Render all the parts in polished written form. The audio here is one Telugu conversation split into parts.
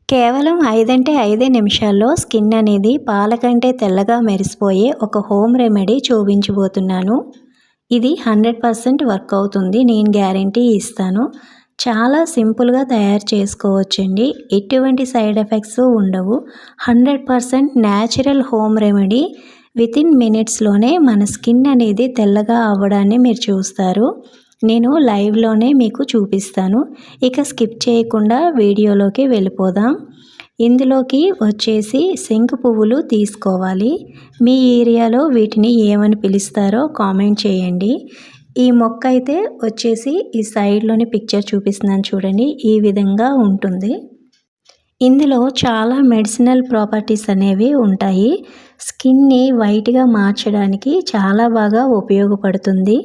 కేవలం 5 అంటే 5 నిమిషాల్లో స్కిన్ అనేది పాల కంటే తెల్లగా మెరిసిపోయే ఒక హోమ్ రెమెడీ చూపించబోతున్నాను. ఇది 100% వర్క్ అవుతుంది. నేను గ్యారంటీ ఇస్తాను. చాలా సింపుల్‌గా తయారు చేసుకోవచ్చండి. ఎటువంటి సైడ్ ఎఫెక్ట్స్ ఉండవు. 100% న్యాచురల్ హోమ్ రెమెడీ. వితిన్ మినిట్స్‌లోనే మన స్కిన్ అనేది తెల్లగా అవ్వడాన్ని మీరు చూస్తారు. నేను లైవ్‌లోనే మీకు చూపిస్తాను. ఇక స్కిప్ చేయకుండా వీడియోలోకి వెళ్ళిపోదాం. ఇందులోకి వచ్చేసి శంకు పువ్వులు తీసుకోవాలి. మీ ఏరియాలో వీటిని ఏమని పిలుస్తారో కామెంట్ చేయండి. ఈ మొక్క అయితే వచ్చేసి ఈ సైడ్‌లోని పిక్చర్ చూపిస్తున్నాను చూడండి. ఈ విధంగా ఉంటుంది. ఇందులో చాలా మెడిసినల్ ప్రాపర్టీస్ అనేవి ఉంటాయి. స్కిన్ని వైట్‌గా మార్చడానికి చాలా బాగా ఉపయోగపడుతుంది.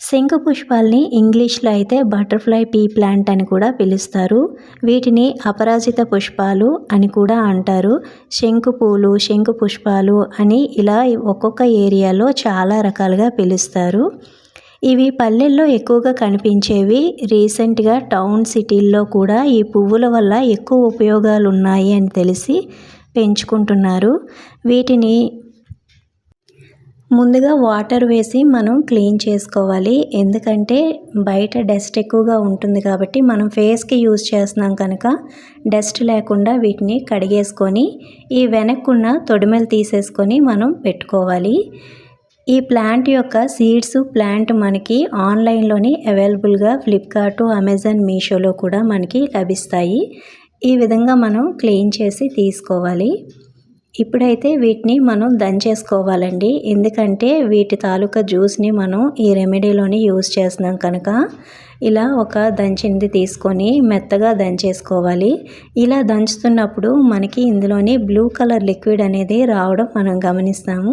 శంకు పుష్పాల్ని ఇంగ్లీష్‌లో అయితే బటర్‌ఫ్లై పీ ప్లాంట్ అని కూడా పిలుస్తారు. వీటిని అపరాజిత పుష్పాలు అని కూడా అంటారు. శంకు పూలు, శంకు పుష్పాలు అని ఇలా ఒక్కొక్క ఏరియాలో చాలా రకాలుగా పిలుస్తారు. ఇవి పల్లెల్లో ఎక్కువగా కనిపించేవి. రీసెంట్‌గా టౌన్ సిటీల్లో కూడా ఈ పువ్వుల వల్ల ఎక్కువ ఉపయోగాలు ఉన్నాయి అని తెలిసి పెంచుకుంటున్నారు. వీటిని ముందుగా వాటర్ వేసి మనం క్లీన్ చేసుకోవాలి. ఎందుకంటే బయట డస్ట్ ఎక్కువగా ఉంటుంది కాబట్టి మనం ఫేస్కి యూజ్ చేస్తున్నాం కనుక డస్ట్ లేకుండా వీటిని కడిగేసుకొని ఈ వెనక్కున్న తొడిమెలు తీసేసుకొని మనం పెట్టుకోవాలి. ఈ ప్లాంట్ యొక్క సీడ్స్ ప్లాంట్ మనకి ఆన్లైన్లోని అవైలబుల్గా ఫ్లిప్కార్ట్, అమెజాన్, మీషోలో కూడా మనకి లభిస్తాయి. ఈ విధంగా మనం క్లీన్ చేసి తీసుకోవాలి. ఇప్పుడైతే వీటిని మనం దంచేసుకోవాలండి. ఎందుకంటే వీటి తాలూకా జ్యూస్ని మనం ఈ రెమెడీలోని యూజ్ చేస్తున్నాం కనుక ఇలా ఒక దంచింది తీసుకొని మెత్తగా దంచేసుకోవాలి. ఇలా దంచుతున్నప్పుడు మనకి ఇందులోని బ్లూ కలర్ లిక్విడ్ అనేది రావడం మనం గమనిస్తాము.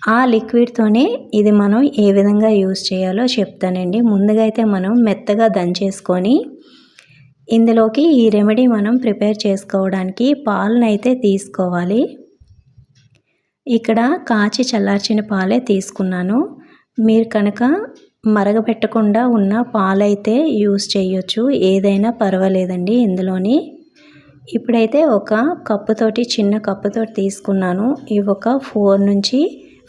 ఆ లిక్విడ్తోనే ఇది మనం ఏ విధంగా యూజ్ చేయాలో చెప్తానండి. ముందుగా అయితే మనం మెత్తగా దంచేసుకొని ఇందులోకి ఈ రెమెడీ మనం ప్రిపేర్ చేసుకోవడానికి పాలనైతే తీసుకోవాలి. ఇక్కడ కాచి చల్లార్చిన పాలే తీసుకున్నాను. మీరు కనుక మరగపెట్టకుండా ఉన్న పాలైతే యూజ్ చేయొచ్చు. ఏదైనా పర్వాలేదండి ఇందులోని. ఇప్పుడైతే ఒక కప్పుతోటి చిన్న కప్పుతోటి తీసుకున్నాను. ఇవి ఒక 4 నుంచి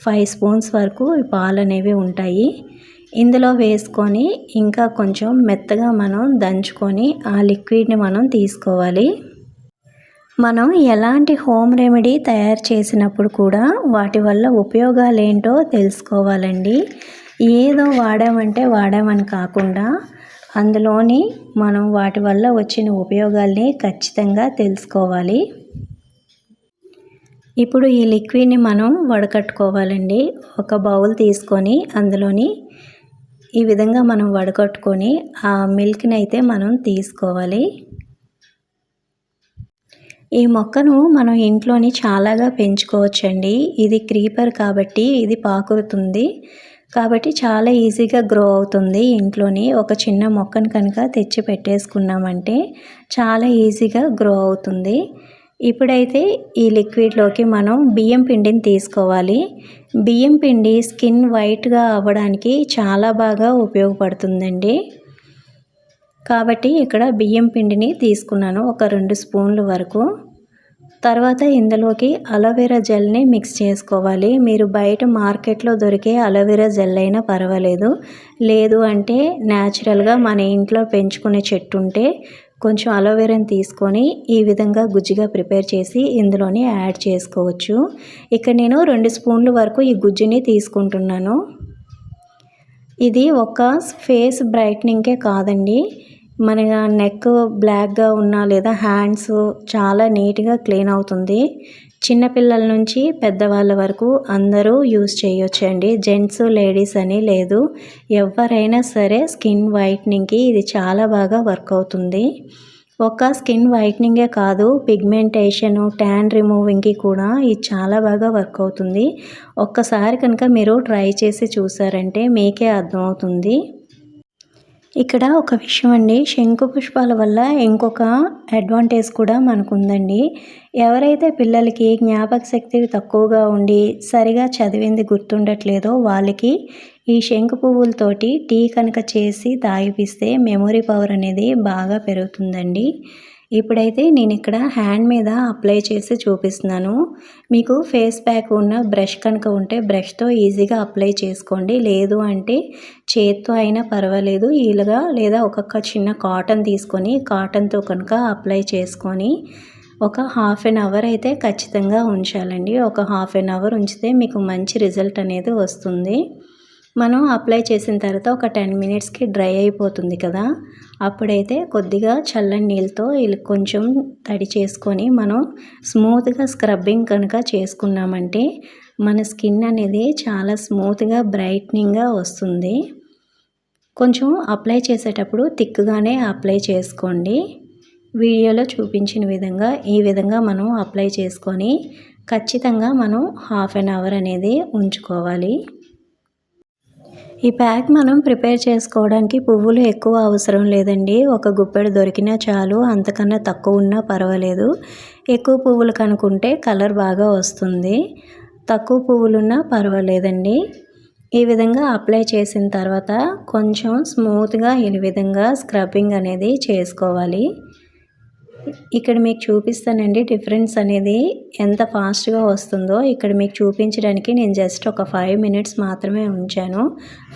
5 స్పూన్స్ వరకు ఈ పాలు అనేవి ఉంటాయి. ఇందులో వేసుకొని ఇంకా కొంచెం మెత్తగా మనం దంచుకొని ఆ లిక్విడ్ని మనం తీసుకోవాలి. మనం ఎలాంటి హోమ్ రెమెడీ తయారు చేసినప్పుడు కూడా వాటి వల్ల ఉపయోగాలు ఏంటో తెలుసుకోవాలండి. ఏదో వాడామని కాకుండా అందులోని మనం వాటి వల్ల వచ్చిన ఉపయోగాల్ని ఖచ్చితంగా తెలుసుకోవాలి. ఇప్పుడు ఈ లిక్విడ్ని మనం వడకట్టుకోవాలండి. ఒక బౌల్ తీసుకొని అందులోని ఈ విధంగా మనం వడకట్టుకొని ఆ మిల్క్ని అయితే మనం తీసుకోవాలి. ఈ మొక్కను మనం ఇంట్లోని చాలాగా పెంచుకోవచ్చండి. ఇది క్రీపర్ కాబట్టి ఇది పాకుతుంది. కాబట్టి చాలా ఈజీగా గ్రో అవుతుంది. ఇంట్లోని ఒక చిన్న మొక్కను కనుక తెచ్చి పెట్టేసుకున్నామంటే చాలా ఈజీగా గ్రో అవుతుంది. ఇప్పుడైతే ఈ లిక్విడ్లోకి మనం బియ్యం పిండిని తీసుకోవాలి. బియ్యం పిండి స్కిన్ వైట్గా అవ్వడానికి చాలా బాగా ఉపయోగపడుతుందండి. కాబట్టి ఇక్కడ బియ్యం పిండిని తీసుకున్నాను ఒక 2 స్పూన్ల వరకు. తర్వాత ఇందులోకి అలోవెరా జెల్ని మిక్స్ చేసుకోవాలి. మీరు బయట మార్కెట్లో దొరికే అలోవెరా జెల్ అయినా పర్వాలేదు. లేదు అంటే న్యాచురల్గా మన ఇంట్లో పెంచుకునే చెట్టు ఉంటే కొంచెం అలోవెరాని తీసుకొని ఈ విధంగా గుజ్జుగా ప్రిపేర్ చేసి ఇందులోని యాడ్ చేసుకోవచ్చు. ఇక్కడ నేను 2 స్పూన్ల వరకు ఈ గుజ్జుని తీసుకుంటున్నాను. ఇది ఒక ఫేస్ బ్రైట్నింగ్కే కాదండి, మన నెక్ బ్లాక్గా ఉన్నా లేదా హ్యాండ్స్ చాలా నీట్గా క్లీన్ అవుతుంది. చిన్నపిల్లల నుంచి పెద్దవాళ్ళ వరకు అందరూ యూజ్ చేయొచ్చండి. జెంట్స్, లేడీస్ అని లేదు, ఎవరైనా సరే స్కిన్ వైట్నింగ్కి ఇది చాలా బాగా వర్క్ అవుతుంది. ఒక స్కిన్ వైట్నింగే కాదు, పిగ్మెంటేషన్, ట్యాన్ రిమూవింగ్కి కూడా ఇది చాలా బాగా వర్క్ అవుతుంది. ఒక్కసారి కనుక మీరు ట్రై చేసి చూసారంటే మీకే అర్థమవుతుంది. ఇక్కడ ఒక విషయం అండి, శంకు పుష్పాల వల్ల ఇంకొక అడ్వాంటేజ్ కూడా మనకు ఉందండి. ఎవరైతే పిల్లలకి జ్ఞాపక శక్తి తక్కువగా ఉండి సరిగా చదివింది గుర్తుండట్లేదో వాళ్ళకి ఈ శంకు పువ్వులతోటి టీ కనుక చేసి తాగిపిస్తే మెమొరీ పవర్ అనేది బాగా పెరుగుతుందండి. ఇప్పుడైతే నేను ఇక్కడ హ్యాండ్ మీద అప్లై చేసి చూపిస్తున్నాను. మీకు ఫేస్ ప్యాక్ ఉన్న బ్రష్ కనుక ఉంటే బ్రష్తో ఈజీగా అప్లై చేసుకోండి. లేదు అంటే చేత్తో అయినా పర్వాలేదు. ఇలాగా లేదా ఒక్కొక్క చిన్న కాటన్ తీసుకొని కాటన్తో కనుక అప్లై చేసుకొని ఒక హాఫ్ అన్ అవర్ అయితే ఖచ్చితంగా ఉంచాలండి. ఒక హాఫ్ అన్ అవర్ ఉంచితే మీకు మంచి రిజల్ట్ అనేది వస్తుంది. మనం అప్లై చేసిన తర్వాత ఒక 10 మినిట్స్కి డ్రై అయిపోతుంది కదా, అప్పుడైతే కొద్దిగా చల్లని నీళ్ళతో ఇలా కొంచెం తడి చేసుకొని మనం స్మూత్గా స్క్రబ్బింగ్ కనుక చేసుకున్నామంటే మన స్కిన్ అనేది చాలా స్మూత్గా బ్రైట్నింగ్గా వస్తుంది. కొంచెం అప్లై చేసేటప్పుడు థిక్గానే అప్లై చేసుకోండి. వీడియోలో చూపించిన విధంగా ఈ విధంగా మనం అప్లై చేసుకొని ఖచ్చితంగా మనం హాఫ్ అన్ అవర్ అనేది ఉంచుకోవాలి. ఈ ప్యాక్ మనం ప్రిపేర్ చేసుకోవడానికి పువ్వులు ఎక్కువ అవసరం లేదండి. ఒక గుప్పెడు దొరికినా చాలు, అంతకన్నా తక్కువ ఉన్నా పర్వాలేదు. ఎక్కువ పువ్వులు కనుక్కుంటే కలర్ బాగా వస్తుంది, తక్కువ పువ్వులున్నా పర్వాలేదండి. ఈ విధంగా అప్లై చేసిన తర్వాత కొంచెం స్మూత్గా ఈ విధంగా స్క్రబ్బింగ్ అనేది చేసుకోవాలి. ఇక్కడ మీకు చూపిస్తానండి డిఫరెన్స్ అనేది ఎంత ఫాస్ట్గా వస్తుందో. ఇక్కడ మీకు చూపించడానికి నేను జస్ట్ ఒక 5 మినిట్స్ మాత్రమే ఉంచాను.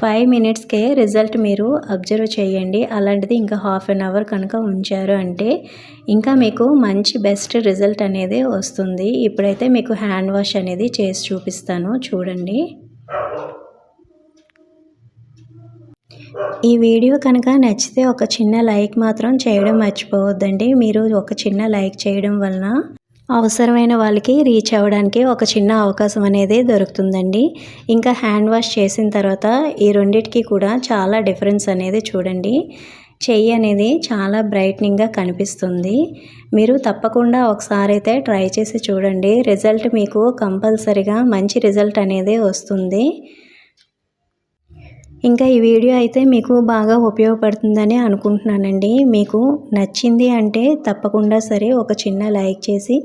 5 మినిట్స్కే రిజల్ట్ మీరు అబ్జర్వ్ చేయండి. అలాంటిది ఇంకా హాఫ్ అన్ అవర్ కనుక ఉంచారు అంటే ఇంకా మీకు మంచి బెస్ట్ రిజల్ట్ అనేది వస్తుంది. ఇప్పుడైతే మీకు హ్యాండ్ వాష్ అనేది చేసి చూపిస్తాను, చూడండి. ఈ వీడియో కనుక నచ్చితే ఒక చిన్న లైక్ మాత్రం చేయడం మర్చిపోవద్దండి. మీరు ఒక చిన్న లైక్ చేయడం వలన అవసరమైన వాళ్ళకి రీచ్ అవ్వడానికి ఒక చిన్న అవకాశం అనేది దొరుకుతుందండి. ఇంకా హ్యాండ్ వాష్ చేసిన తర్వాత ఈ రెండిటికి కూడా చాలా డిఫరెన్స్ అనేది చూడండి. చెయ్యి అనేది చాలా బ్రైట్నింగ్గా కనిపిస్తుంది. మీరు తప్పకుండా ఒకసారి అయితే ట్రై చేసి చూడండి. రిజల్ట్ మీకు కంపల్సరిగా మంచి రిజల్ట్ అనేది వస్తుంది. ఇంకా ఈ వీడియో అయితే మీకు బాగా ఉపయోగపడుతుందని అనుకుంటున్నానండి. మీకు నచ్చింది అంటే తప్పకుండా సరే ఒక చిన్న లైక్ చేసి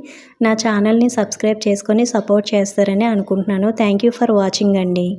నా ఛానల్ని సబ్స్క్రైబ్ చేసుకొని సపోర్ట్ చేస్తారని అనుకుంటున్నాను. థ్యాంక్ యూ ఫర్ వాచింగ్ అండి.